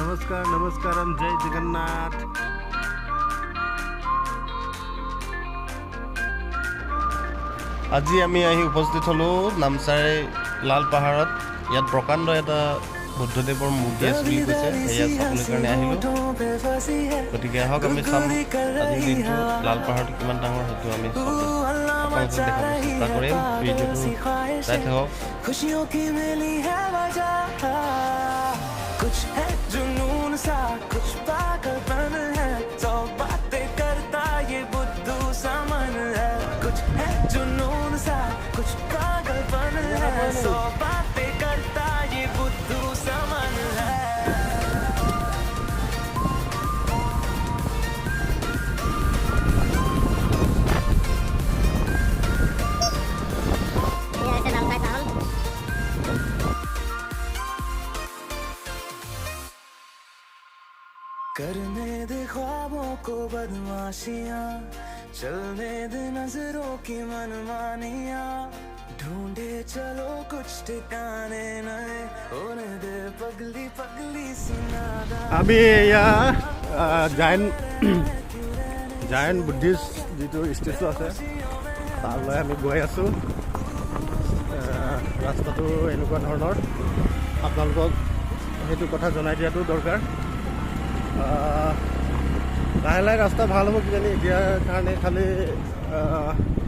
नमस्कार नमस्कारम जय जगन्नाथ। আজি আমি আহি উপস্থিত হলো নামচাই লাল পাহাৰত। ইয়াত প্ৰকাণ্ড এটা বুদ্ধদেৱৰ মূৰ্তি আছে বুলি কৈছে, সেয়া চাবলৈ কাৰণে আহিলো। গতিকে আহক আমি চাম আজিৰ দিনটো লাল পাহাৰটো কিমান ডাঙৰ সেইটো আমি আপোনালোকক দেখাবলৈ চেষ্টা কৰিম। ভিডিঅ'টো চাই থাকক। खुशियों की मिली है वजह, कुछ है जुनून सा, कुछ पागलपन है, सौ बातें करता ये बुद्धू सा मन है। कुछ है जुनून सा, कुछ पागलपन है, सौ बातें करता ये बुद्धू सा मन है। करने दे ख्वाबों को बदमाशियां, चलने दे नजरों की मनमानियां, ढूंढे चलो कुछ ठिकाने नए, होने दे पगली पगली सी नादा। আমি এয়া জায়ন বুদ্ধিষ্ট যিটো ষ্টেচু আছে তালৈ আমি গৈ আছোঁ। ৰাস্তাটো এনেকুৱা ধৰণৰ, আপোনালোকক সেইটো কথা জনাই দিয়াটো দৰকাৰ। লাহে লাহে ৰাস্তা ভাল হ'ব কিজানি, এতিয়া কাৰণে খালি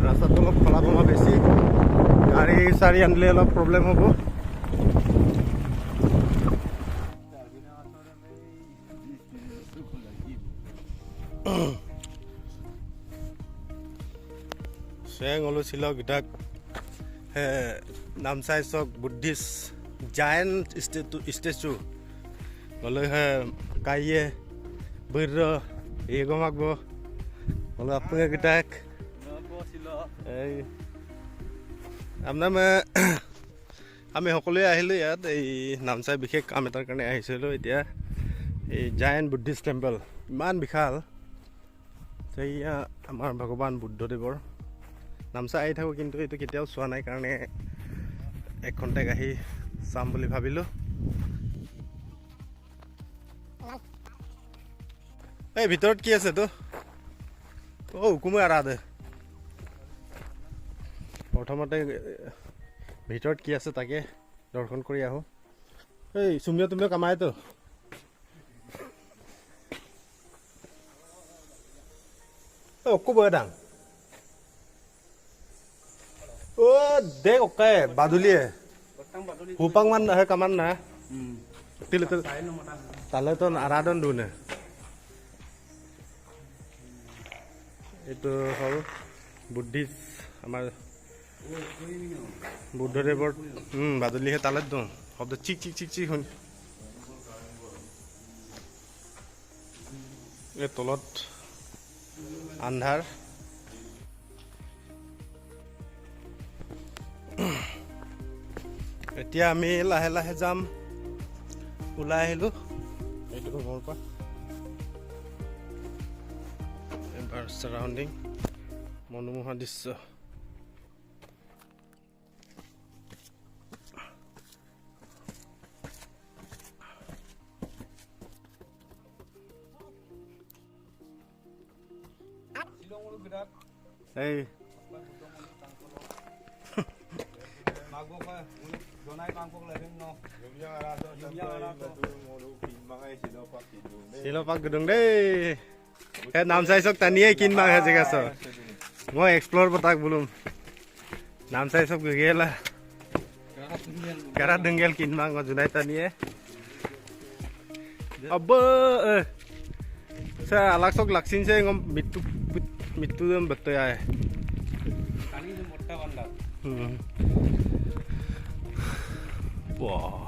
ৰাস্তাটো অলপ খলা বমা বেছি, গাড়ী চাৰি আনিলে অলপ প্ৰব্লেম হ'ব। চেং ওলাইছিলক গীতাক নামচাই চক বুদ্ধিষ্ট জায়ন ষ্টেচু বলে কাইয়ে বৈর এগো মাগব বলে আপনার গীতাক এই আপনার আমি সকলোৱে আহিলোঁ ইয়াত। এই নামচাই বিশেষ কাম এটাৰ কাৰণে আহিছিলোঁ। এতিয়া এই জায়ন বুদ্ধিষ্ট টেম্পল ইমান বিশাল, সেয়া আমাৰ ভগৱান বুদ্ধদেৱৰ। নামচাই আহি থাকোঁ কিন্তু এইটো কেতিয়াও চোৱা নাই কাৰণে এখনটেক আহি চাম বুলি ভাবিলোঁ। এই ভিতৰত কি আছে তো? হুকুমে আৰা দে। প্ৰথমতে ভিতৰত কি আছে তাকে দৰ্শন কৰি আহোঁ। এই চুমিয়া তুমিও কামাইতো অকু বয় দাং দে অকাই বাদুলিয়ে হুপাং মান আহে কামান না তালে তো আৰাধন দুনে। এইটো হ'ল বুদ্ধিষ্ট আমাৰ বুদ্ধদেৱৰ বাদুলিহে তালে দিওঁ শব্দ চিক চিক চিক চিক শুনি। এই তলত আন্ধাৰ। এতিয়া আমি লাহে লাহে যাম, ওলাই আহিলোঁ এইটো ঘৰৰ পৰা। এবাৰ চাৰাউণ্ডিং মনোমোহা দৃশ্য। এই শিলপাক গুদুং দেই নামচাই চক টানিয়ে কিনবা জেগা চ মই এক্সপ্লোর পতাক বলুম নামচাই চক গেলা কেরা ডুঙ্গেল কিনবা জুনাই টানিয়ে अब saya alak sok laksin saya ngom mitu betul ya. Kali ini motor banda. Wah.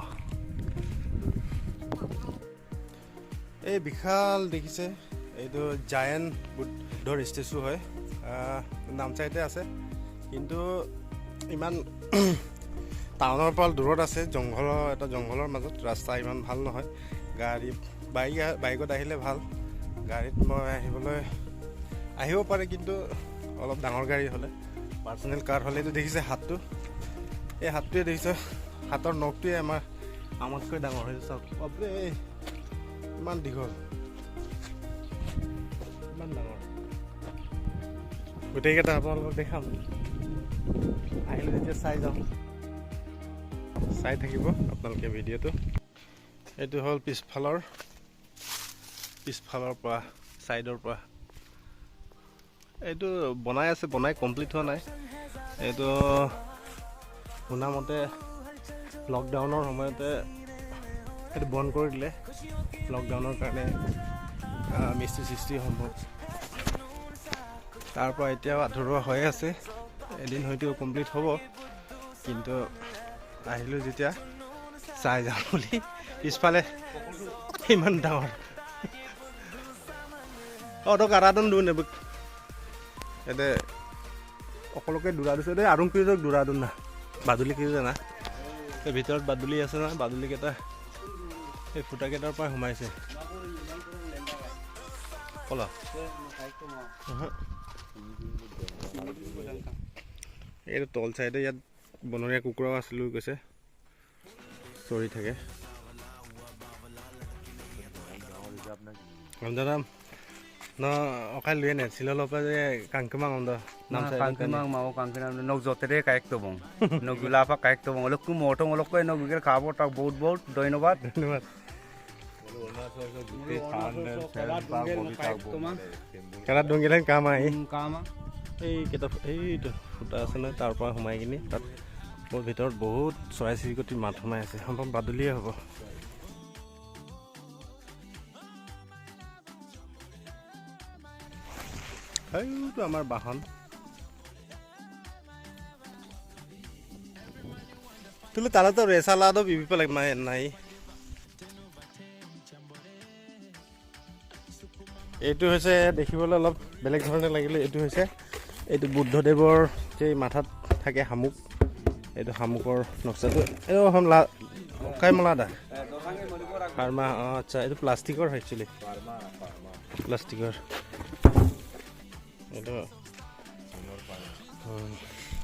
এই বিশাল দেখিছে, এইটো জায়ন বুদ্ধৰ ষ্টেচু হয়। নামচাইতে আছে কিন্তু ইমান টাউনৰ পৰা দূৰত আছে, জংঘলৰ মাজত। ৰাস্তা ইমান ভাল নহয়, গাড়ী বাইকত আহিলে ভাল। গাড়ীত মই আহিব পাৰে কিন্তু অলপ ডাঙৰ গাড়ী হ'লে, পাৰ্চনেল কাৰ হ'লে। এইটো দেখিছে হাতটো, এই হাতটোৱে দেখিছে, হাতৰ নখটোৱে আমাতকৈ ডাঙৰ হৈছে। চাওক বাপৰে ইমান দীঘল ইমান ডাঙৰ গোটেইকেইটা আপোনালোকক দেখাম আহিলে যেতিয়া চাই যাওঁ চাই থাকিব আপোনালোকে ভিডিঅ'টো এইটো হ'ল পিছফালৰ পৰা ছাইডৰ পৰা এইটো বনাই আছে বনাই কমপ্লিট হোৱা নাই এইটো শুনামতে লকডাউনৰ সময়তে এইটো বন্ধ কৰি দিলে লকডাউনৰ কাৰণে মিস্ত্ৰী সৃষ্টি সম্ভৱ তাৰ পৰা এতিয়াও আধৰুৱা হৈ আছে এদিন হয়তো কমপ্লিট হ'ব কিন্তু আহিলোঁ যেতিয়া চাই যাওঁ বুলি পিছফালে ইমান ডাঙৰ তোক আৰাদন দূৰ নেব এতে অকলকে দূৰা দিছে দেই আৰুং কিজক দূৰা দূৰ না বাদুলি কিজো জানা এই ভিতৰত বাদুলি আছে না বাদুলিকেইটা এই ফুটাকেইটাৰ পৰা সোমাইছে কলা এইটো তল চাইডে ইয়াত বনৰীয়া কুকুৰাও আছিল লৈ গৈছে চৰি থাকে দাদাম ন অকাই লুয়ে নে সিললপা যে কাংকমাং অন্দ নাম চাই কাংকমাং মাও কাংকনাম নক জতেরে কায়েক তবং নক গুলাপা কায়েক তবং অলক কু মটং অলক কই নক বিকের খাবো তা বহুত বহুত ধন্যবাদ ধন্যবাদ কেৰাত ডংগিলেন কাম আহি এইকেইটা এইটো ফুটা আছে নহয় তাৰ পৰা সোমাই কিনি তাত মোৰ ভিতৰত বহুত চৰাই চিৰিকটি মাত সোমাই আছে সম্ভৱ বাদুলিয়ে হ'ব এইটো আমাৰ বাহন তুলে তাৰা তো ৰেসালাদো বিবি পেলে নাই এইটো হৈছে দেখিবলৈ অলপ বেলেগ ধৰণে লাগিলে এইটো হৈছে এইটো বুদ্ধদেৱৰ যে মাথাত থাকে শামুক এইটো শামুকৰ নক্সাটো এইটো হমলা কাইমলা দা ফাৰ্মা আচ্ছা এইটো প্লাষ্টিকৰ একচুৱেলি প্লাষ্টিকৰ এইটো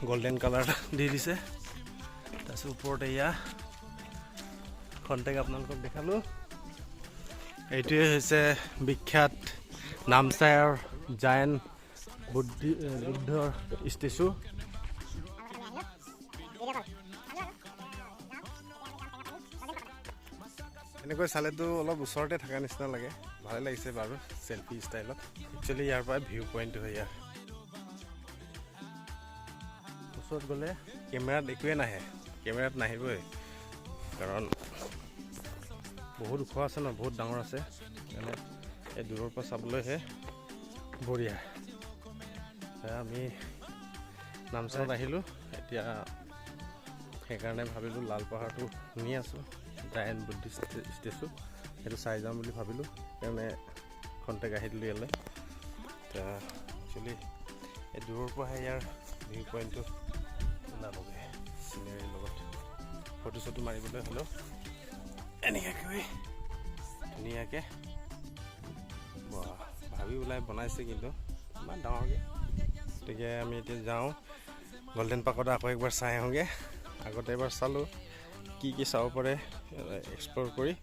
গোল্ডেন কালাৰ দি দিছে তাৰপিছত ওপৰত এয়া কণ্টেক্ট আপোনালোকক দেখালোঁ এইটোৱে হৈছে বিখ্যাত নামচাইৰ জায়েণ্ট বুদ্ধৰ ষ্টেচু এনেকৈ চালেতো অলপ ওচৰতে থকা নিচিনা লাগে ভালে লাগিছে বাৰু চেলফি ষ্টাইলত একচুৱেলি ইয়াৰ পৰা ভিউ পইণ্টটো হয় ইয়াৰ ওচৰত গ'লে কেমেৰাত একোৱে নাহে কেমেৰাত নাহিবই কাৰণ বহুত ওখ আছে ন বহুত ডাঙৰ আছে মানে এই দূৰৰ পৰা চাবলৈহে বঢ়িয়া আমি নামচাইত আহিলোঁ এতিয়া সেইকাৰণে ভাবিলোঁ লাল পাহাৰটো শুনি আছোঁ জায়েণ্ট বুদ্ধিষ্ট ষ্টেচু সেইটো চাই যাম বুলি ভাবিলোঁ সেইকাৰণে কণ্টেক্ট আহি দিলোঁ ইয়ালৈ এতিয়া একচুৱেলি এই দূৰৰ পৰাহে ইয়াৰ ভিউ পইণ্টটো ওলাবগৈ চিনেৰীৰ লগত ফটো চটো মাৰিবলৈ হ'লেও এনেকৈ ধুনীয়াকৈ ভাবি ওলাই বনাইছে কিন্তু ইমান ডাঙৰকৈ গতিকে আমি এতিয়া যাওঁ গল্ডেন পাকত আকৌ একবাৰ চাই আহোঁগৈ আগতে এবাৰ চালোঁ কি কি চাব পাৰে এক্সপ্ল'ৰ কৰি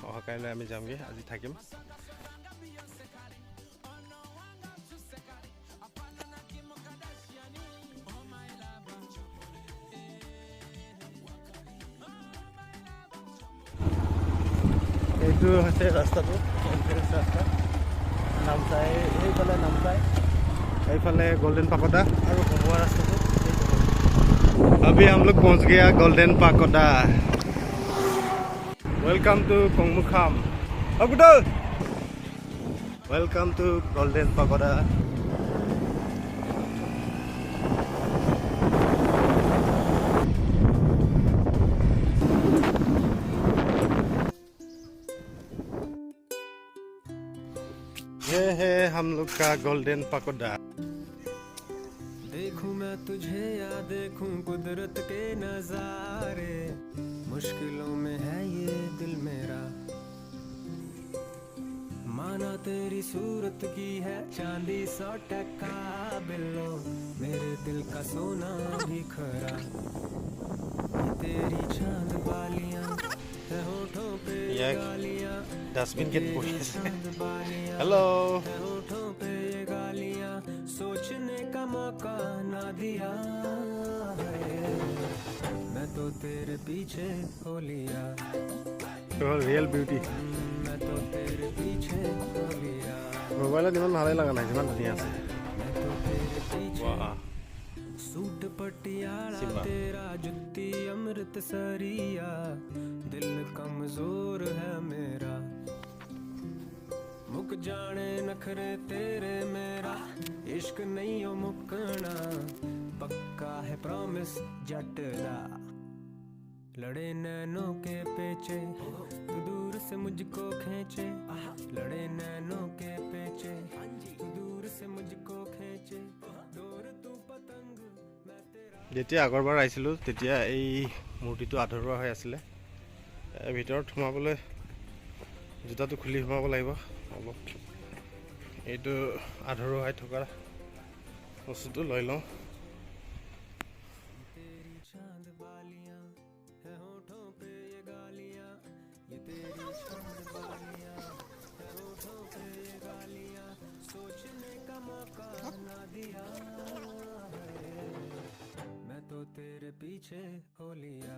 অহা কাইলৈ আমি যামগৈ আজি থাকিম এইটো হৈছে ৰাস্তাটো এণ্ট্ৰেঞ্চ ৰাস্তা নামচাই এইফালে নামচাই এইফালে গোল্ডেন পাকোডা আৰু সোমোৱা ৰাস্তাটো अभी हम लोग पहुंच गया golden pakoda welcome to Kongmukham welcome to golden pakoda ये है हम लोग का गोल्डन पाकोडा देखूं मैं तुझे या देखूं कुदरत के नजारे मुश्किलों में है ये दिल मेरा माना तेरी सूरत की है चांदी 100% बिल्लो मेरे दिल का सोना भी खरा ये तेरी चांद वालियां है होठों पे गालियां ডাষ্টবিন কেট পৰি আছে হেল্ল' होठों पे ये गालियां सोचने का मौका ना दिया है मैं तो तेरे पीछे हो लिया ৰিয়েল বিউটি मैं तो तेरे पीछे हो लिया মোবাইলত ইমান ভালেই লগা নাই যিমান ধুনীয়া আছে मैं तो तेरे पीछे ৱাহ सूट पटियाला सिम्बा। तेरा जुत्ती अमृत सरिया दिल कमजोर है मेरा मुक जाने नखरे तेरे मेरा इश्क नहीं हो मुकना पक्का है प्रॉमिस जट दा लड़े नैनों के पेचे तू दूर से मुझको खींचे लड़े नैनों के पेचे तू दूर से मुझको खींचे डोर तू पतंग मैं तेरा যেতিয়া আগৰবাৰ আহিছিলোঁ তেতিয়া এই মূৰ্তিটো আধৰুৱা হৈ আছিলে ভিতৰত সোমাবলৈ জোতাটো খুলি সোমাব লাগিব অলপ এইটো আধৰুৱা হৈ থকা বস্তুটো লৈ লওঁ तेरी चांद बालियां है होठों पे ये गालियां ये तेरी चांद बालियां है होठों पे ये गालियां सोचने का मौका ना दिया है मैं तो तेरे पीछे हो लिया